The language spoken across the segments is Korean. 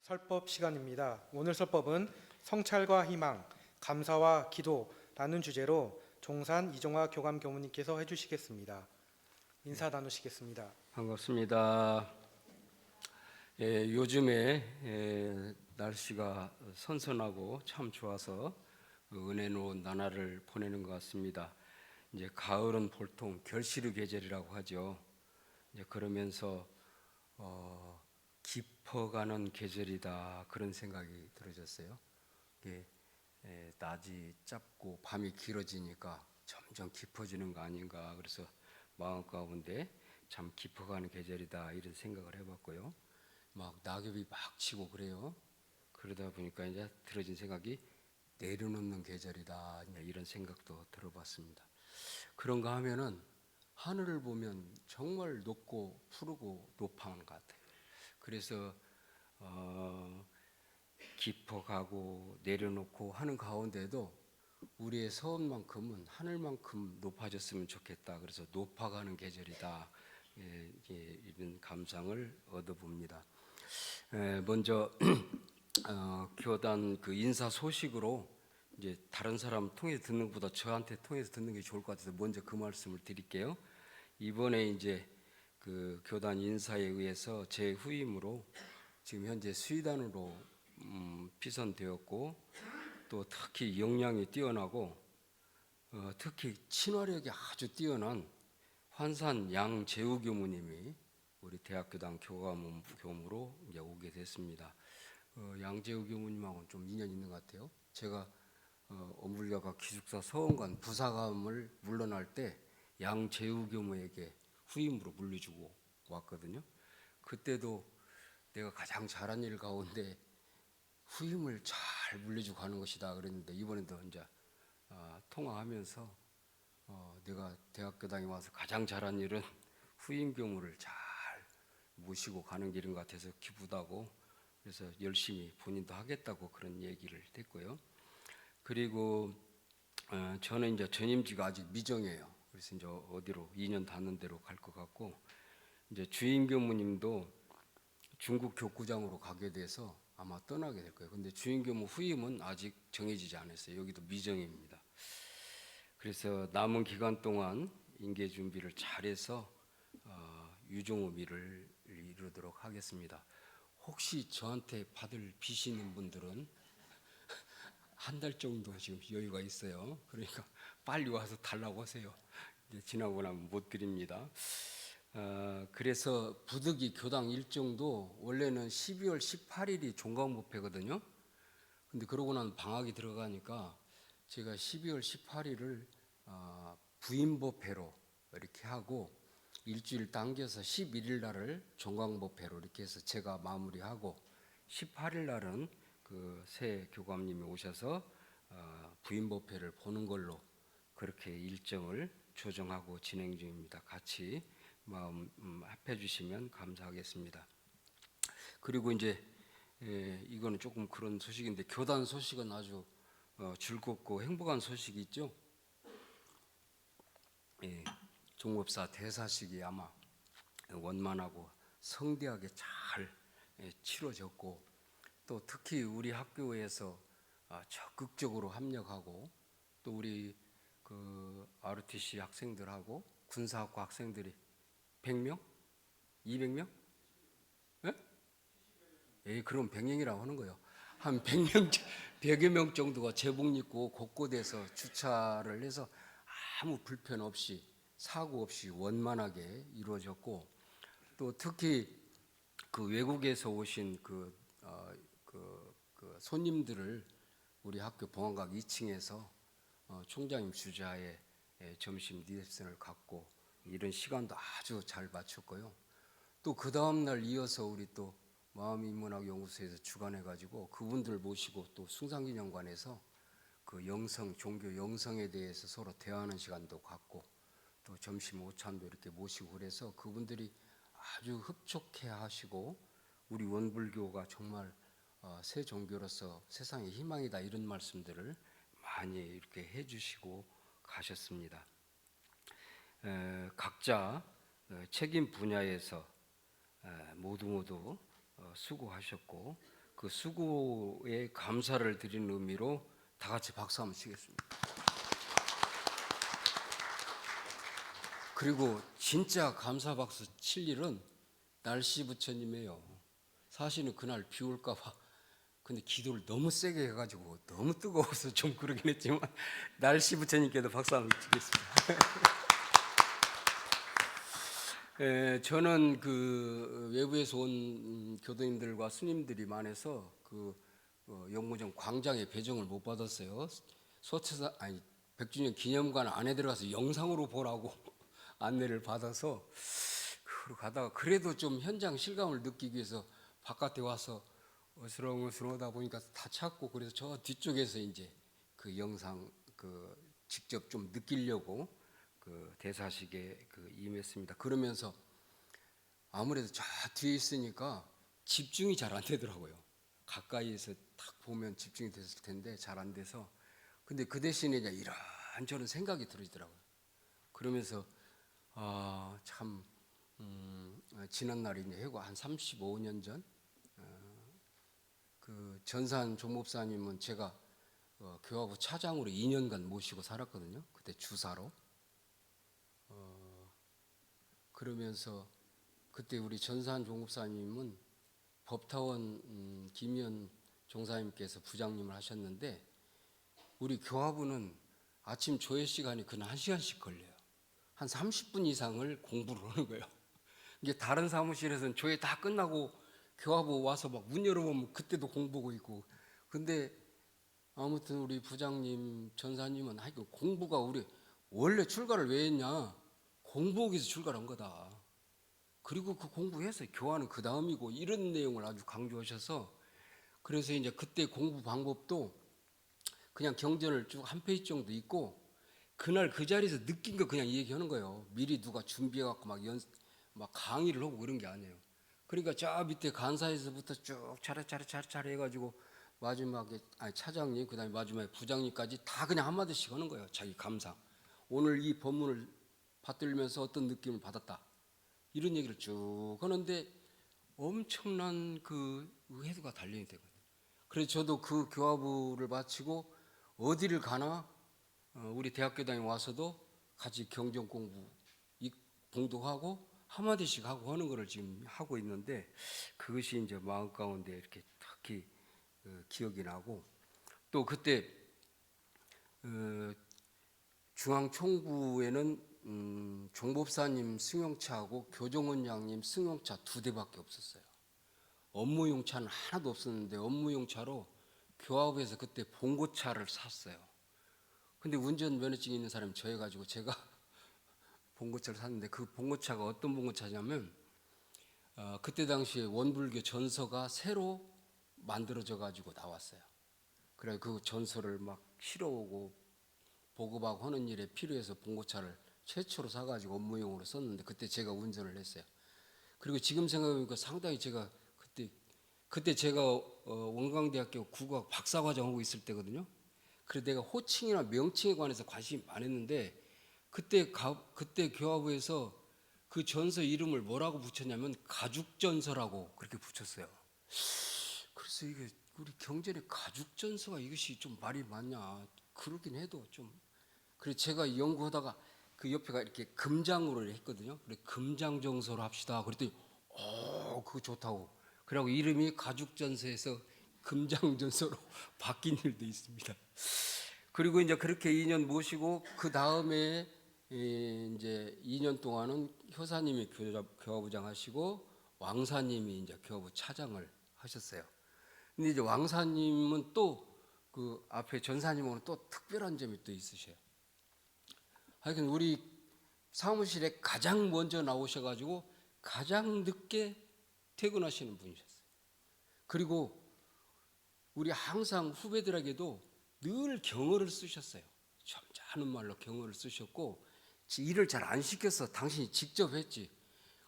설법 시간입니다. 오늘 설법은 성찰과 희망, 감사와 기도라는 주제로 종산 이종화 교감 교무님께서 해주시겠습니다. 인사 나누시겠습니다. 반갑습니다. 요즘에 날씨가 선선하고 참 좋아서 은혜로운 나날을 보내는 것 같습니다. 이제 가을은 보통 결실의 계절이라고 하죠. 이제 그러면서 깊어가는 계절이다 그런 생각이 들어졌어요. 낮이 짧고 밤이 길어지니까 점점 깊어지는 거 아닌가. 그래서 마음 가운데 참 깊어가는 계절이다 이런 생각을 해봤고요. 막 낙엽이 막 치고 그래요. 그러다 보니까 이제 들어진 생각이 내려놓는 계절이다 이런 생각도 들어봤습니다. 그런가 하면은 하늘을 보면 정말 높고 푸르고 높아한 것 같아요. 그래서 깊어가고 내려놓고 하는 가운데도 우리의 서원만큼은 하늘만큼 높아졌으면 좋겠다. 그래서 높아가는 계절이다. 이런 감상을 얻어봅니다. 먼저 교단 그 인사 소식으로 이제 다른 사람 통해서 듣는 것보다 저한테 통해서 듣는 게 좋을 것 같아서 먼저 그 말씀을 드릴게요. 이번에 이제 그 교단 인사에 의해서 제 후임으로 지금 현재 수의단으로 피선되었고, 또 특히 역량이 뛰어나고 특히 친화력이 아주 뛰어난 환산 양재우 교무님이 우리 대학교당 교감원부교무로 이제 오게 됐습니다. 양재우 교무님하고는 좀 인연이 있는 것 같아요. 제가 엄불교가 기숙사 서원관 부사감을 물러날 때 양재우 교무에게 후임으로 물려주고 왔거든요. 그때도 내가 가장 잘한 일 가운데 후임을 잘 물려주고 가는 것이다 그랬는데, 이번에도 이제 통화하면서 내가 대학교당에 와서 가장 잘한 일은 후임 교무를 잘 모시고 가는 길인 것 같아서 기쁘다고, 그래서 열심히 본인도 하겠다고 그런 얘기를 했고요. 그리고 저는 이제 전임지가 아직 미정이에요. 그래서 이제 어디로 2년 닿는 대로 갈 것 같고, 이제 주임 교무님도 중국 교구장으로 가게 돼서 아마 떠나게 될 거예요. 근데 주임 교무 후임은 아직 정해지지 않았어요. 여기도 미정입니다. 그래서 남은 기간 동안 인계 준비를 잘해서 유종의미를 이루도록 하겠습니다. 혹시 저한테 받을 빚이 있는 분들은 한 달 정도 지금 여유가 있어요. 그러니까 빨리 와서 달라고 하세요. 이제 지나고 나면 못 드립니다. 그래서 부득이 교당 일정도 원래는 12월 18일이 종강법회거든요. 근데 그러고 난 방학이 들어가니까 제가 12월 18일을 부임법회로 이렇게 하고 일주일 당겨서 11일 날을 종강법회로 이렇게 해서 제가 마무리하고, 18일 날은 그 새 교감님이 오셔서 부임법회를 보는 걸로 그렇게 일정을 조정하고 진행 중입니다. 같이 마음 합해 주시면 감사하겠습니다. 그리고 이제 이거는 조금 그런 소식인데, 교단 소식은 아주 즐겁고 행복한 소식이 있죠. 종업사 대사식이 아마 원만하고 성대하게 잘 치러졌고, 또 특히 우리 학교에서 적극적으로 합력하고, 또 우리 그 ROTC 학생들하고 군사학과 학생들이 100명? 200명? 그럼 100명이라고 하는 거예요. 한 100명, 100여 명 정도가 제복 입고 곳곳에서 주차를 해서 아무 불편 없이 사고 없이 원만하게 이루어졌고, 또 특히 그 외국에서 오신 그 손님들을 우리 학교 봉안각 2층에서 총장님 주재하에 점심 리셉션을 갖고 이런 시간도 아주 잘 마쳤고요. 또 그 다음날 이어서 우리 또 마음인문학연구소에서 주관해가지고 그분들 모시고 또 숭상기념관에서 그 영성, 종교 영성에 대해서 서로 대화하는 시간도 갖고, 또 점심 오찬도 이렇게 모시고 그래서 그분들이 아주 흡족해 하시고, 우리 원불교가 정말 새 종교로서 세상의 희망이다 이런 말씀들을 많이 이렇게 해주시고 가셨습니다. 각자 책임 분야에서 모두 수고하셨고, 그 수고에 감사를 드리는 의미로 다 같이 박수 한번 치겠습니다. 그리고 진짜 감사 박수 칠 일은 날씨 부처님이에요. 사실은 그날 비 올까 봐 근데 기도를 너무 세게 해가지고 너무 뜨거워서 좀 그러긴 했지만 날씨 부처님께도 박수 한번 치겠습니다. 저는 그 외부에서 온 교도님들과 스님들이 많아서 그 영무정 광장에 배정을 못 받았어요. 소태사 아니 100주년 기념관 안에 들어가서 영상으로 보라고 안내를 받아서 그러 가다가 그래도 좀 현장 실감을 느끼기 위해서 바깥에 와서 어스렁어스렁하다 보니까 다 찾고 그래서 저 뒤쪽에서 이제 그 영상 그 직접 좀 느끼려고 그 대사식에 그 임했습니다. 그러면서 아무래도 저 뒤에 있으니까 집중이 잘 안 되더라고요. 가까이에서 딱 보면 집중이 됐을 텐데 잘 안 돼서 근데 그 대신에 이제 이런저런 생각이 들어지더라고요. 그러면서 참 지난 날이 이제 해고 한 35년 전 그 전산 조목사님은 제가 교화부 차장으로 2년간 모시고 살았거든요. 그때 주사로. 그러면서 그때 우리 전산 종목사님은 법타원 김현 종사님께서 부장님을 하셨는데 우리 교화부는 아침 조회 시간이 그냥 1시간씩 걸려요. 한 30분 이상을 공부를 하는 거예요. 이게 다른 사무실에서는 조회 다 끝나고 교화부 와서 막 문 열어보면 그때도 공부하고 있고 근데 아무튼 우리 부장님 전사님은 하여튼 공부가 우리 원래 출가를 왜 했냐 공부하기 위해서 출가를 한 거다. 그리고 그 공부해서 교화는 그 다음이고 이런 내용을 아주 강조하셔서 그래서 이제 그때 공부 방법도 그냥 경전을 쭉 한 페이지 정도 읽고 그날 그 자리에서 느낀 거 그냥 얘기하는 거예요. 미리 누가 준비해갖고 막 강의를 하고 그런 게 아니에요. 그러니까 저 밑에 간사에서부터 쭉 차례 해가지고 마지막에 차장님 그다음에 마지막에 부장님까지 다 그냥 한마디씩 하는 거예요. 자기 감상. 오늘 이 법문을 받들면서 어떤 느낌을 받았다. 이런 얘기를 쭉 하는데 엄청난 그 의해도가 달려야 되거든요. 그래서 저도 그 교화부를 마치고 어디를 가나 우리 대학교당에 와서도 같이 경전 공부 봉독하고 한마디씩 하고 하는 거를 지금 하고 있는데 그것이 이제 마음 가운데 이렇게 특히 기억이 나고 또 그때 중앙총부에는 종법사님 승용차하고 교정원장님 승용차 2대밖에 없었어요. 업무용차는 하나도 없었는데 업무용차로 교화부에서 그때 봉고차를 샀어요. 근데 운전 면허증 있는 사람이 저해가지고 제가 봉고차를 샀는데 그 봉고차가 어떤 봉고차냐면 그때 당시에 원불교 전서가 새로 만들어져 가지고 나왔어요. 그래 그 전서를 막 실어오고 보급하고 하는 일에 필요해서 봉고차를 최초로 사가지고 업무용으로 썼는데 그때 제가 운전을 했어요. 그리고 지금 생각해보니까 상당히 제가 그때 제가 원광대학교 국어학 박사과정 하고 있을 때거든요. 그래서 내가 호칭이나 명칭에 관해서 관심이 많았는데 그때 교화부에서 그 전서 이름을 뭐라고 붙였냐면 가죽전서라고 그렇게 붙였어요. 그래서 이게 우리 경전에 가죽전서가 이것이 좀 말이 맞냐 그러긴 해도 좀 그래서 제가 연구하다가 그 옆에가 이렇게 금장으로 했거든요. 그래 금장정서로 합시다. 그랬더니 그거 좋다고. 그리고 이름이 가죽전서에서 금장전서로 바뀐 일도 있습니다. 그리고 이제 그렇게 2년 모시고 그 다음에 이제 2년 동안은 효사님이 교화부장 하시고 왕사님이 이제 교화부 차장을 하셨어요. 근데 이제 왕사님은 또 그 앞에 전사님하고는 또 특별한 점이 또 있으셔요. 하여튼 우리 사무실에 가장 먼저 나오셔가지고 가장 늦게 퇴근하시는 분이셨어요. 그리고 우리 항상 후배들에게도 늘 경어를 쓰셨어요. 점잖은 말로 경어를 쓰셨고 일을 잘 안 시켰어. 당신이 직접 했지.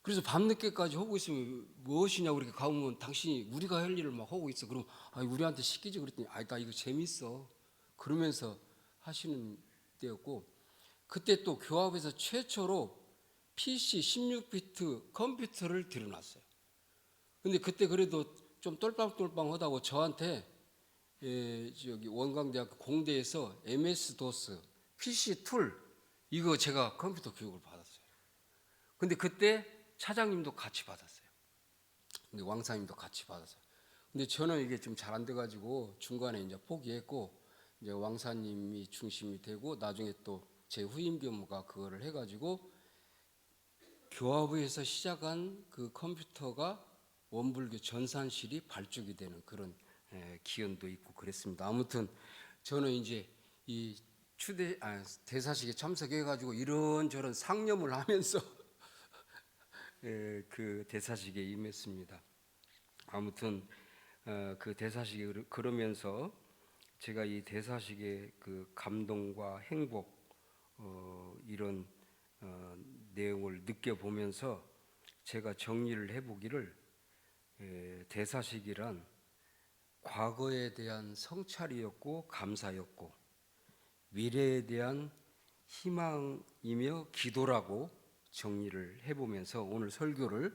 그래서 밤늦게까지 하고 있으면 무엇이냐고 이렇게 가보면 당신이 우리가 할 일을 막 하고 있어. 그럼 우리한테 시키지 그랬더니 나 이거 재밌어. 그러면서 하시는 때였고 그때 또 교합에서 최초로 PC 16비트 컴퓨터를 들여놨어요. 근데 그때 그래도 좀 똘빵똘빵하다고 저한테 저기 원광대학교 공대에서 MS 도스 PC 툴 이거 제가 컴퓨터 교육을 받았어요. 근데 그때 차장님도 같이 받았어요. 근데 왕사님도 같이 받았어요. 근데 저는 이게 좀 잘 안 돼가지고 중간에 이제 포기했고 이제 왕사님이 중심이 되고 나중에 또 제 후임 교무가 그거를 해가지고 교화부에서 시작한 그 컴퓨터가 원불교 전산실이 발족이 되는 그런 기원도 있고 그랬습니다. 아무튼 저는 이제 이 대사식에 참석해가지고 이런저런 상념을 하면서 그 대사식에 임했습니다. 아무튼 그 대사식에 그러면서 제가 이 대사식의 그 감동과 행복 이런 내용을 느껴보면서 제가 정리를 해보기를 대사식이란 과거에 대한 성찰이었고 감사였고 미래에 대한 희망이며 기도라고 정리를 해보면서 오늘 설교를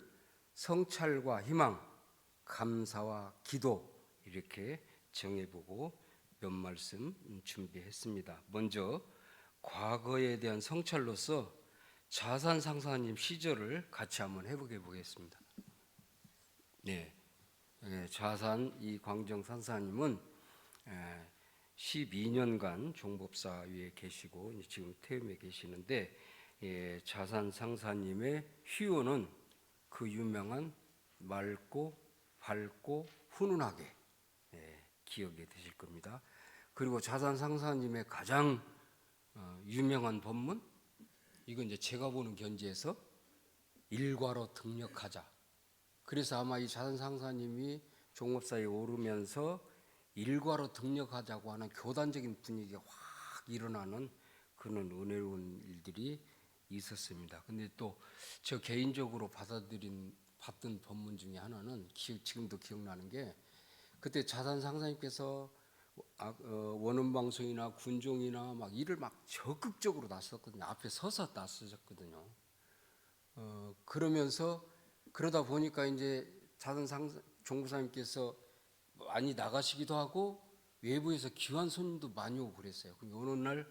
성찰과 희망, 감사와 기도 이렇게 정해보고 몇 말씀 준비했습니다. 먼저 과거에 대한 성찰로서 자산상사님 시절을 같이 한번 해보게 보겠습니다. 네, 자산 이 광정 산사님은 12년간 종법사위에 계시고 지금 퇴임에 계시는데 자산 상사님의 휴원은 그 유명한 맑고 밝고 훈훈하게 기억이 되실 겁니다. 그리고 자산 상사님의 가장 유명한 법문 이건 이제 제가 보는 견지에서 일과로 등력하자. 그래서 아마 이 자산 상사님이 종업사에 오르면서 일과로 등력하자고 하는 교단적인 분위기가 확 일어나는 그런 은혜로운 일들이 있었습니다. 근데 또 저 개인적으로 봤던 법문 중에 하나는 지금도 기억나는 게 그때 자산 상사님께서 원음방송이나 군종이나 막 일을 막 적극적으로 나섰거든요. 앞에 서서 나서셨거든요. 그러다 보니까 이제 종부사님께서 많이 나가시기도 하고 외부에서 귀한 손님도 많이 오고 그랬어요. 그러니까 어느 날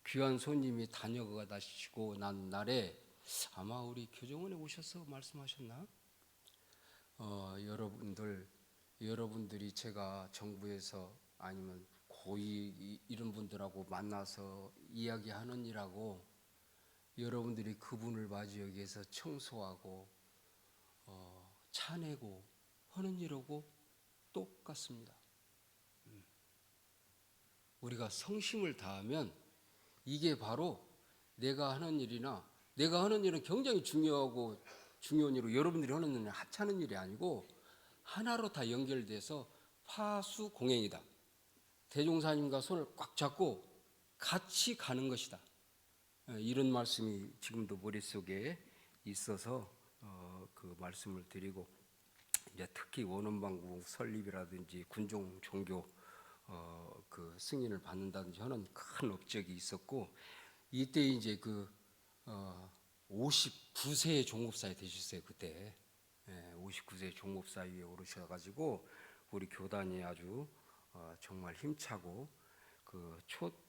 귀한 손님이 다녀가시고 난 날에 아마 우리 교정원에 오셔서 말씀하셨나? 여러분들이 제가 정부에서 아니면 고위 이런 분들하고 만나서 이야기하느니라고 여러분들이 그분을 맞이하기 위해서 청소하고 차내고 하는 일하고 똑같습니다. 우리가 성심을 다하면 이게 바로 내가 하는 일은 굉장히 중요한 일이고 여러분들이 하는 일은 하찮은 일이 아니고 하나로 다 연결돼서 파수공행이다. 대종사님과 손을 꽉 잡고 같이 가는 것이다. 이런 말씀이 지금도 머릿속에 있어서 그 말씀을 드리고 이제 특히 원원방구 설립이라든지 군종 종교 그 승인을 받는다든지 하는 큰 업적이 있었고 이때 이제 59세 종업사에 되셨어요. 그때 59세 종업사위에 오르셔가지고 우리 교단이 아주 정말 힘차고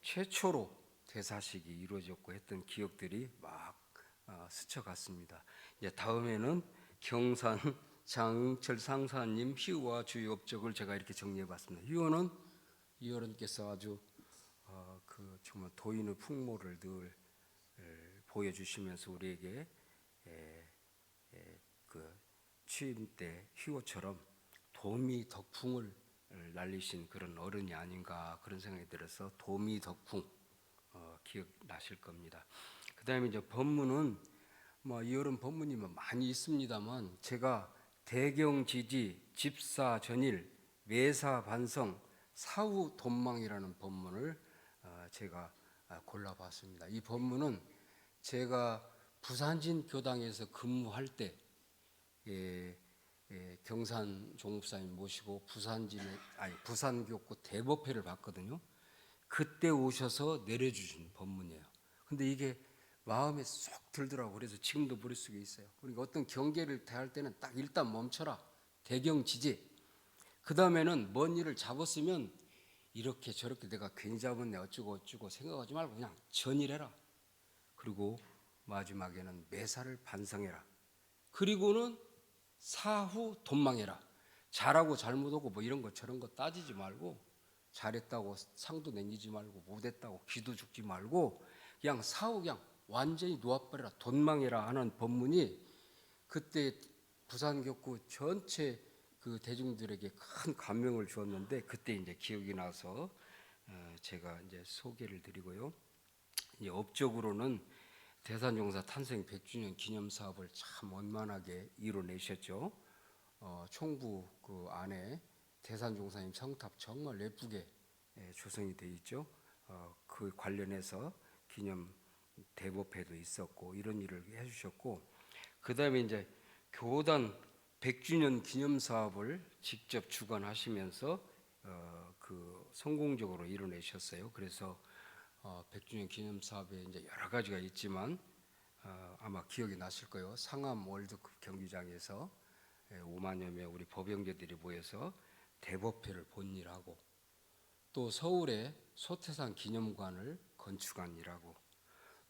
최초로 대사식이 이루어졌고 했던 기억들이 막 스쳐갔습니다. 이제 다음에는 경산 장철 상사님 희우와 주요 업적을 제가 이렇게 정리해봤습니다. 희우는 이어른께서 아주 정말 도인의 풍모를 늘 보여주시면서 우리에게 그 취임 때 희호처럼 도미 덕풍을 날리신 그런 어른이 아닌가 그런 생각이 들어서 도미 덕풍 기억나실 겁니다. 그 다음에 이제 법문은 이어른 법문이 많이 있습니다만 제가 대경지지 집사전일 매사반성 사후돈망이라는 법문을 제가 골라봤습니다. 이 법문은 제가 부산진 교당에서 근무할 때 경산 종업사님 모시고 부산교구 대법회를 봤거든요. 그때 오셔서 내려주신 법문이에요. 근데 이게 마음에 쏙 들더라고요. 그래서 지금도 머릿속에 있어요. 그러니까 어떤 경계를 대할 때는 딱 일단 멈춰라. 대경지지. 그 다음에는 먼 일을 잡았으면 이렇게 저렇게 내가 괜히 잡았네 어쩌고 어쩌고 생각하지 말고 그냥 전일해라. 그리고 마지막에는 매사를 반성해라. 그리고는 사후 돈망해라. 잘하고 잘못하고 뭐 이런 거 저런 거 따지지 말고, 잘했다고 상도 남기지 말고, 못했다고 기도 죽지 말고, 그냥 사후 그냥 완전히 놓아버려라, 돈망해라 하는 법문이 그때 부산격구 전체 그 대중들에게 큰 감명을 주었는데, 그때 이제 기억이 나서 제가 이제 소개를 드리고요. 이제 업적으로는 대산종사 탄생 100주년 기념 사업을 참 원만하게 이뤄내셨죠. 총부 그 안에 대산종사님 성탑 정말 예쁘게 조성이 되어 있죠. 그 관련해서 기념 대법회도 있었고 이런 일을 해주셨고, 그 다음에 이제 교단 100주년 기념 사업을 직접 주관하시면서 그 성공적으로 이뤄내셨어요. 그래서 100주년 기념 사업에 이제 여러 가지가 있지만 아마 기억이 나실 거예요. 상암 월드컵 경기장에서 5만여 명 우리 법영제들이 모여서 대법회를 본 일하고, 또 서울에 소태산 기념관을 건축한 일하고,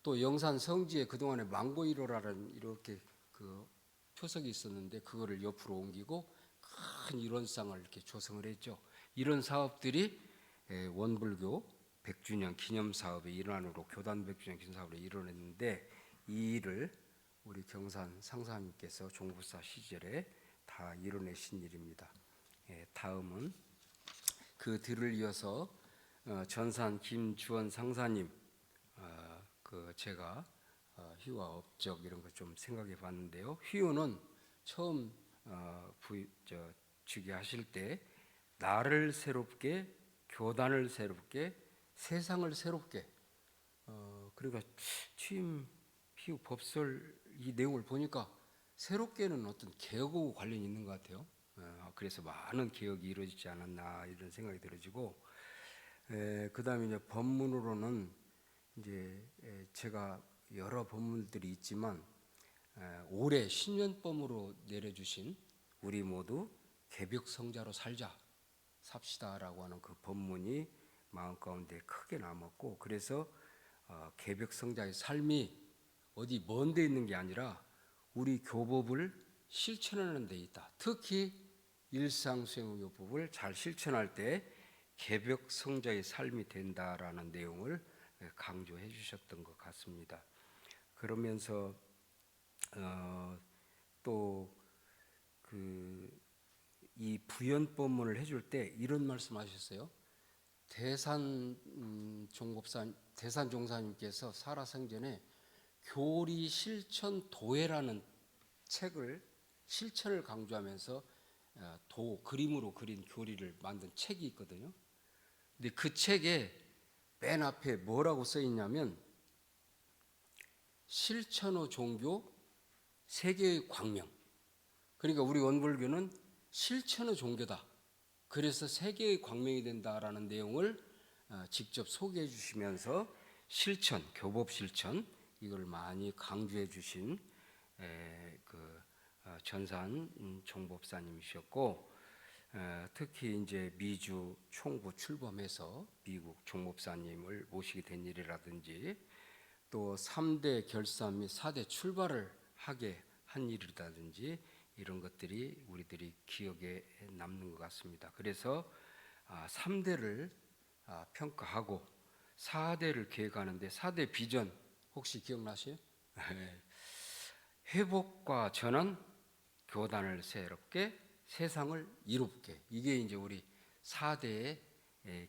또 영산 성지에 그동안에 망고 1호라는 이렇게 그 표석이 있었는데 그거를 옆으로 옮기고 큰 일원상을 이렇게 조성을 했죠. 이런 사업들이 원불교 100주년 기념 사업의 일환으로 교단 100주년 기념 사업을 이뤄냈는데, 이 일을 우리 경산 상사님께서 종부사 시절에 다 이뤄내신 일입니다. 다음은 그 들을 이어서 전산 김주원 상사님, 그 제가 휘와 업적 이런 거 좀 생각해 봤는데요. 휘우는 처음 즉위하실 때 나를 새롭게, 교단을 새롭게, 세상을 새롭게, 그러니까 취임 휘우 법설 이 내용을 보니까 새롭게는 어떤 개혁하고 관련이 있는 것 같아요. 그래서 많은 개혁이 이루어지지 않았나 이런 생각이 들어지고, 그 다음에 이제 법문으로는 이제 제가 여러 법문들이 있지만 올해 신년법으로 내려주신 우리 모두 개벽성자로 살자 삽시다라고 하는 그 법문이 마음 가운데 크게 남았고, 그래서 개벽성자의 삶이 어디 먼 데 있는 게 아니라 우리 교법을 실천하는 데 있다. 특히 일상수행요법을 잘 실천할 때 개벽성자의 삶이 된다라는 내용을 강조해 주셨던 것 같습니다. 그러면서 또 그 이 부연법문을 해줄 때 이런 말씀하셨어요. 대산종사님께서 살아생전에 교리 실천 도회라는 책을 실천을 강조하면서 그림으로 그린 교리를 만든 책이 있거든요. 근데 그 책에 맨 앞에 뭐라고 써 있냐면 실천의 종교 세계의 광명. 그러니까 우리 원불교는 실천의 종교다. 그래서 세계의 광명이 된다라는 내용을 직접 소개해 주시면서 실천, 교법 실천 이걸 많이 강조해 주신 전산 종법사님이셨고, 특히 이제 미주 총부 출범해서 미국 종법사님을 모시게 된 일이라든지, 또 3대 결산 및 4대 출발을 하게 한 일이라든지 이런 것들이 우리들이 기억에 남는 것 같습니다. 그래서 3대를 평가하고 4대를 계획하는데 4대 비전 혹시 기억나세요? 회복과 전환, 교단을 새롭게, 세상을 이롭게. 이게 이제 우리 4대의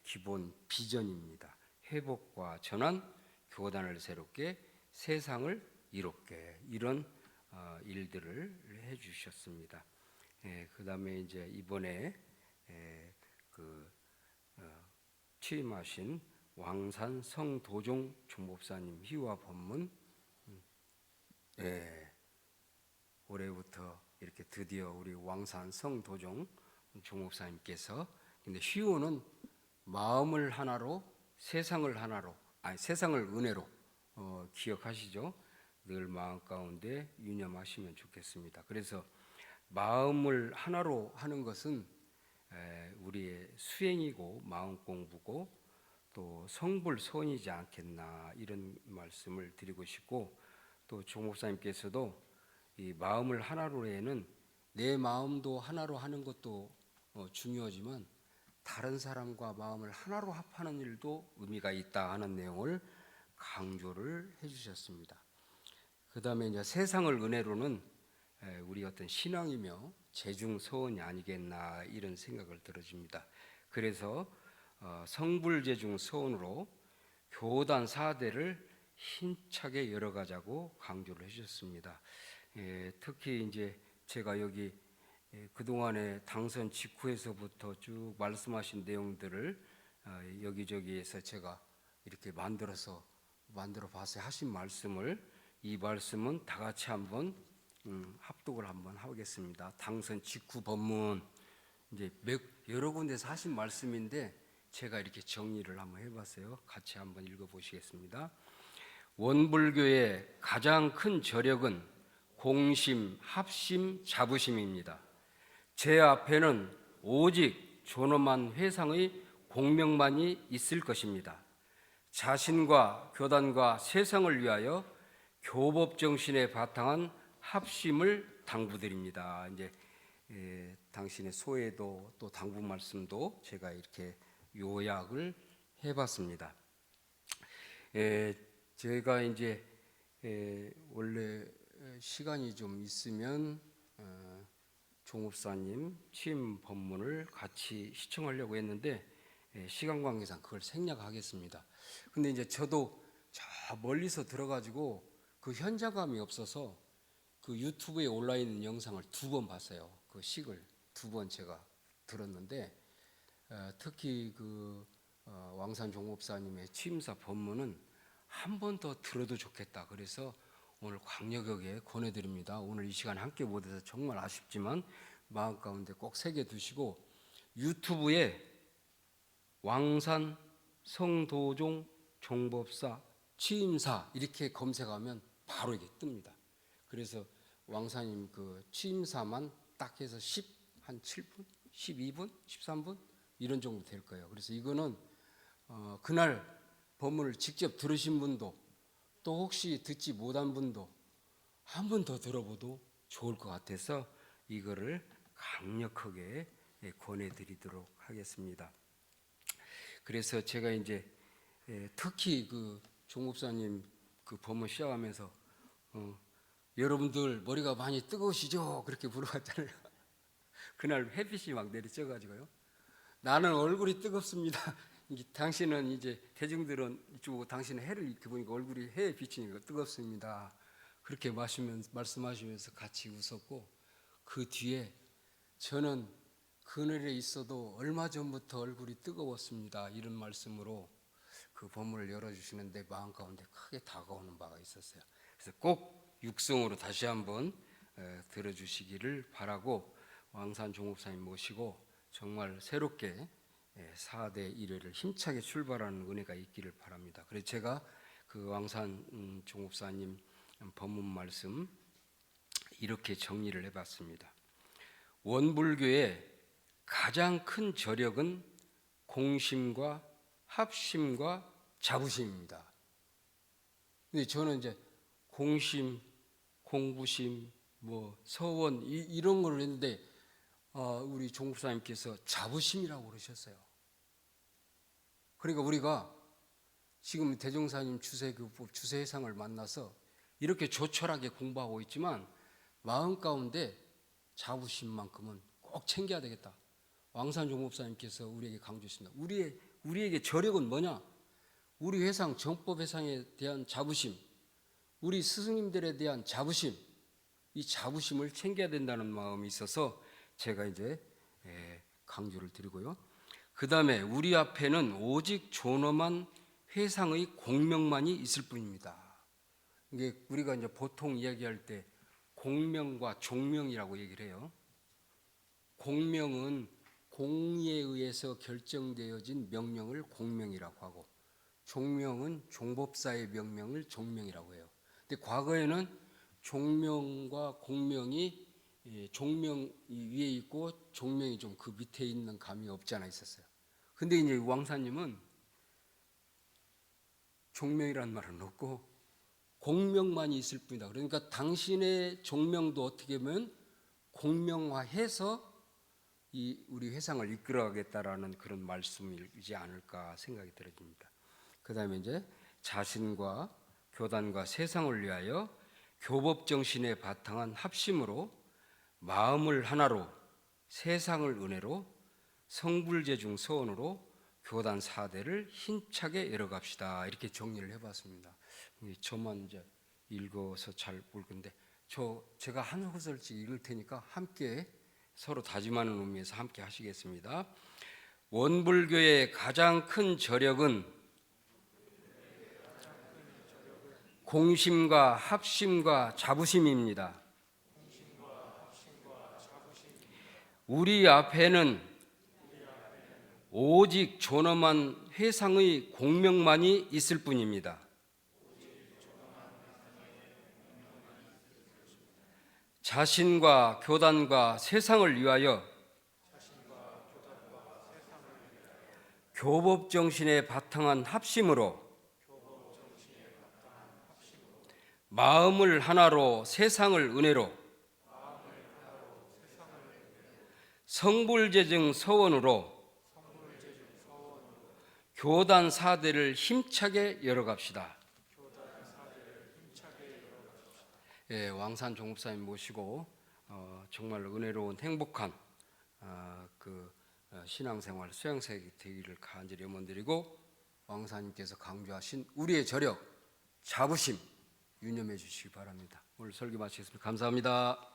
기본 비전입니다. 회복과 전환, 교단을 새롭게, 세상을 이롭게, 이런 일들을 해주셨습니다. 그 다음에 이제 이번에 취임하신 왕산 성도종 종법사님 희화 법문, 올해부터 이렇게 드디어 우리 왕산 성도종 종법사님께서, 근데 희호는 마음을 하나로 세상을 하나로, 세상을 은혜로 기억하시죠? 늘 마음 가운데 유념하시면 좋겠습니다. 그래서 마음을 하나로 하는 것은 우리의 수행이고 마음 공부고 또 성불소원이지 않겠나 이런 말씀을 드리고 싶고, 또 종목사님께서도 이 마음을 하나로 해는 내 마음도 하나로 하는 것도 중요하지만 다른 사람과 마음을 하나로 합하는 일도 의미가 있다 하는 내용을 강조를 해주셨습니다. 그 다음에 이제 세상을 은혜로는 우리 어떤 신앙이며 재중서원이 아니겠나 이런 생각을 들어집니다. 그래서 성불재중서원으로 교단 4대를 힘차게 열어가자고 강조를 해주셨습니다. 특히 이제 제가 여기 그동안에 당선 직후에서부터 쭉 말씀하신 내용들을 여기저기에서 제가 이렇게 만들어 봤어요. 하신 말씀을, 이 말씀은 다 같이 한번 합독을 한번 하겠습니다. 당선 직후 법문, 이제 여러 군데서 하신 말씀인데 제가 이렇게 정리를 한번 해봤어요. 같이 한번 읽어보시겠습니다. 원불교의 가장 큰 저력은 공심, 합심, 자부심입니다. 제 앞에는 오직 존엄한 회상의 공명만이 있을 것입니다. 자신과 교단과 세상을 위하여 교법 정신에 바탕한 합심을 당부드립니다. 이제 당신의 소회도 또 당부 말씀도 제가 이렇게 요약을 해봤습니다. 제가 이제 원래 시간이 좀 있으면 종업사님 취임 법문을 같이 시청하려고 했는데 시간 관계상 그걸 생략하겠습니다. 근데 이제 저도 저 멀리서 들어가지고 그 현장감이 없어서 그 유튜브에 올라 있는 영상을 2번 봤어요. 그 식을 2번 제가 들었는데 특히 그 왕산 종업사님의 취임사 법문은 한 번 더 들어도 좋겠다. 그래서 오늘 강력하게 권해드립니다. 오늘 이 시간 함께 못해서 정말 아쉽지만 마음 가운데 꼭 새겨두시고 유튜브에 왕산 성도종 종법사 취임사 이렇게 검색하면 바로 이게 뜹니다. 그래서 왕사님 그 취임사만 딱 해서 한 7분, 12분, 13분 이런 정도 될 거예요. 그래서 이거는 그날 법문을 직접 들으신 분도 또 혹시 듣지 못한 분도 한 번 더 들어봐도 좋을 것 같아서 이거를 강력하게 권해드리도록 하겠습니다. 그래서 제가 이제 특히 그 종목사님 그 법문 시작하면서 여러분들 머리가 많이 뜨거우시죠? 그렇게 물어봤잖아요. 그날 햇빛이 막 내리쬐가지고요. 나는 얼굴이 뜨겁습니다. 당신은 이제 대중들은 이쪽 당신은 해를 이렇게 보니까 얼굴이 해에 비치니까 뜨겁습니다. 그렇게 말씀하시면서 같이 웃었고 그 뒤에 저는 그늘에 있어도 얼마 전부터 얼굴이 뜨거웠습니다. 이런 말씀으로 그 법문을 열어주시는데 마음 가운데 크게 다가오는 바가 있었어요. 그래서 꼭 육성으로 다시 한번 들어주시기를 바라고 왕산 종업사님 모시고 정말 새롭게 4대 1회를 힘차게 출발하는 은혜가 있기를 바랍니다. 그래서 제가 그 왕산 종업사님 법문 말씀 이렇게 정리를 해봤습니다. 원불교의 가장 큰 저력은 공심과 합심과 자부심입니다. 근데 저는 이제 공심, 공부심, 뭐 서원 이런 걸 했는데 우리 종국사님께서 자부심이라고 그러셨어요. 그러니까 우리가 지금 대종사님 주세 회상을 만나서 이렇게 조촐하게 공부하고 있지만 마음 가운데 자부심만큼은 꼭 챙겨야 되겠다. 왕산 종목사님께서 우리에게 강조했습니다. 우리에게 저력은 뭐냐? 우리 회상 정법 회상에 대한 자부심, 우리 스승님들에 대한 자부심, 이 자부심을 챙겨야 된다는 마음이 있어서 제가 이제 강조를 드리고요. 그 다음에 우리 앞에는 오직 존엄한 회상의 공명만이 있을 뿐입니다. 이게 우리가 이제 보통 이야기할 때 공명과 종명이라고 얘기를 해요. 공명은 공의에 의해서 결정되어진 명령을 공명이라고 하고 종명은 종법사의 명명을 종명이라고 해요. 근데 과거에는 종명과 공명이 종명이 위에 있고 종명이 좀 그 밑에 있는 감이 없지 않아 있었어요. 근데 이제 왕사님은 종명이라는 말은 없고 공명만이 있을 뿐이다. 그러니까 당신의 종명도 어떻게 보면 공명화해서 이 우리 회상을 이끌어가겠다라는 그런 말씀이지 않을까 생각이 들어집니다. 그다음에 이제 자신과 교단과 세상을 위하여 교법 정신에 바탕한 합심으로 마음을 하나로 세상을 은혜로 성불제중 서원으로 교단 사대를 힘차게 열어갑시다. 이렇게 정리를 해봤습니다. 저만 이제 읽어서 잘 볼 건데 제가 한 소절씩 읽을 테니까 함께 서로 다짐하는 의미에서 함께 하시겠습니다. 원불교의 가장 큰 저력은 공심과 합심과 자부심입니다. 우리 앞에는 오직 존엄한 회상의 공명만이 있을 뿐입니다. 자신과 교단과 세상을 위하여 교법 정신에 바탕한 합심으로 마음을 하나로 세상을 은혜로 성불제증 서원으로 교단 사대를 힘차게 열어갑시다. 예, 왕산 종목사님 모시고 정말 은혜로운 행복한 신앙생활 수양생활이 되기를 간절히 염원드리고 왕사님께서 강조하신 우리의 저력, 자부심 유념해 주시기 바랍니다. 오늘 설교 마치겠습니다. 감사합니다.